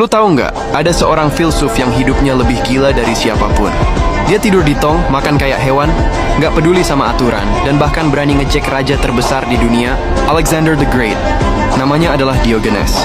Lu tahu nggak, ada seorang filsuf yang hidupnya lebih gila dari siapapun. Dia tidur di tong, makan kayak hewan, nggak peduli sama aturan, dan bahkan berani ngecek raja terbesar di dunia, Alexander the Great. Namanya adalah Diogenes.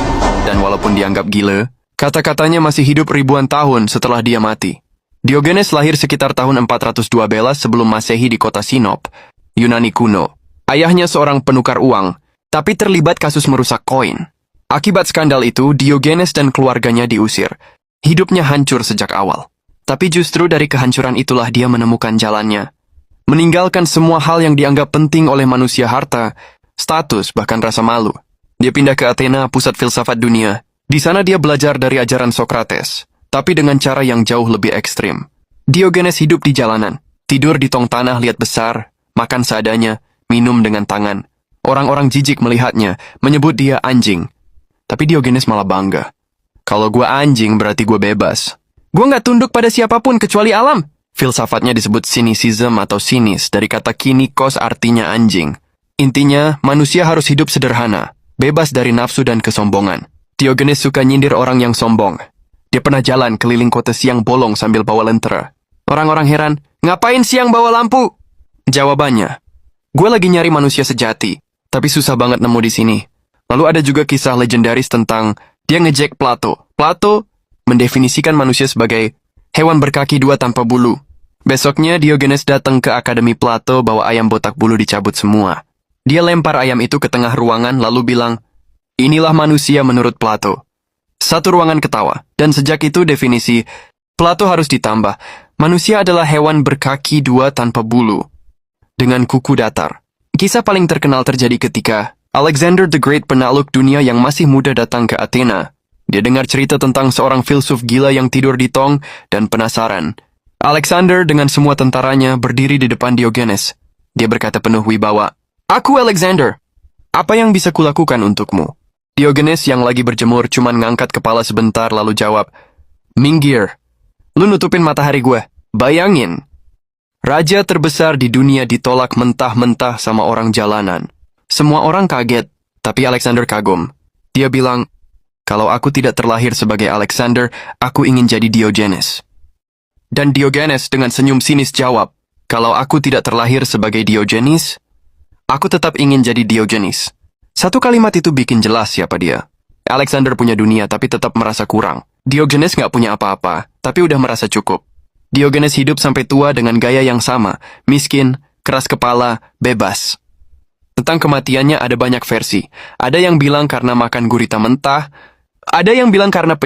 Dan walaupun dianggap gila, kata-katanya masih hidup ribuan tahun setelah dia mati. Diogenes lahir sekitar tahun 412 sebelum Masehi di kota Sinop, Yunani kuno. Ayahnya seorang penukar uang, tapi terlibat kasus merusak koin. Akibat skandal itu, Diogenes dan keluarganya diusir. Hidupnya hancur sejak awal. Tapi justru dari kehancuran itulah dia menemukan jalannya. Meninggalkan semua hal yang dianggap penting oleh manusia, harta, status, bahkan rasa malu. Dia pindah ke Athena, pusat filsafat dunia. Di sana dia belajar dari ajaran Socrates, tapi dengan cara yang jauh lebih ekstrim. Diogenes hidup di jalanan, tidur di tong tanah liat besar, makan seadanya, minum dengan tangan. Orang-orang jijik melihatnya, menyebut dia anjing. Tapi Diogenes malah bangga. Kalau gua anjing berarti gua bebas. Gua nggak tunduk pada siapapun kecuali alam. Filsafatnya disebut cynicism atau sinis, dari kata kynikos artinya anjing. Intinya, manusia harus hidup sederhana, bebas dari nafsu dan kesombongan. Diogenes suka nyindir orang yang sombong. Dia pernah jalan keliling kota siang bolong sambil bawa lentera. Orang-orang heran, ngapain siang bawa lampu? Jawabannya, gue lagi nyari manusia sejati, tapi susah banget nemu di sini. Lalu ada juga kisah legendaris tentang dia ngejek Plato. Plato mendefinisikan manusia sebagai hewan berkaki dua tanpa bulu. Besoknya Diogenes datang ke Akademi Plato bawa ayam botak bulu dicabut semua. Dia lempar ayam itu ke tengah ruangan lalu bilang, inilah manusia menurut Plato. Satu ruangan ketawa, dan sejak itu definisi Plato harus ditambah. Manusia adalah hewan berkaki dua tanpa bulu, dengan kuku datar. Kisah paling terkenal terjadi ketika Alexander the Great, penakluk dunia yang masih muda, datang ke Athena. Dia dengar cerita tentang seorang filsuf gila yang tidur di tong dan penasaran. Alexander dengan semua tentaranya berdiri di depan Diogenes. Dia berkata penuh wibawa, "Aku Alexander. Apa yang bisa kulakukan untukmu?" Diogenes yang lagi berjemur cuman ngangkat kepala sebentar lalu jawab, "Minggir. Lu nutupin matahari gue. Bayangin. Raja terbesar di dunia ditolak mentah-mentah sama orang jalanan." Semua orang kaget, tapi Alexander kagum. Dia bilang, kalau aku tidak terlahir sebagai Alexander, aku ingin jadi Diogenes. Dan Diogenes dengan senyum sinis jawab, kalau aku tidak terlahir sebagai Diogenes, aku tetap ingin jadi Diogenes. Satu kalimat itu bikin jelas siapa dia. Alexander punya dunia tapi tetap merasa kurang. Diogenes nggak punya apa-apa, tapi udah merasa cukup. Diogenes hidup sampai tua dengan gaya yang sama, miskin, keras kepala, bebas. Tentang kematiannya ada banyak versi. Ada yang bilang karena makan gurita mentah, ada yang bilang karena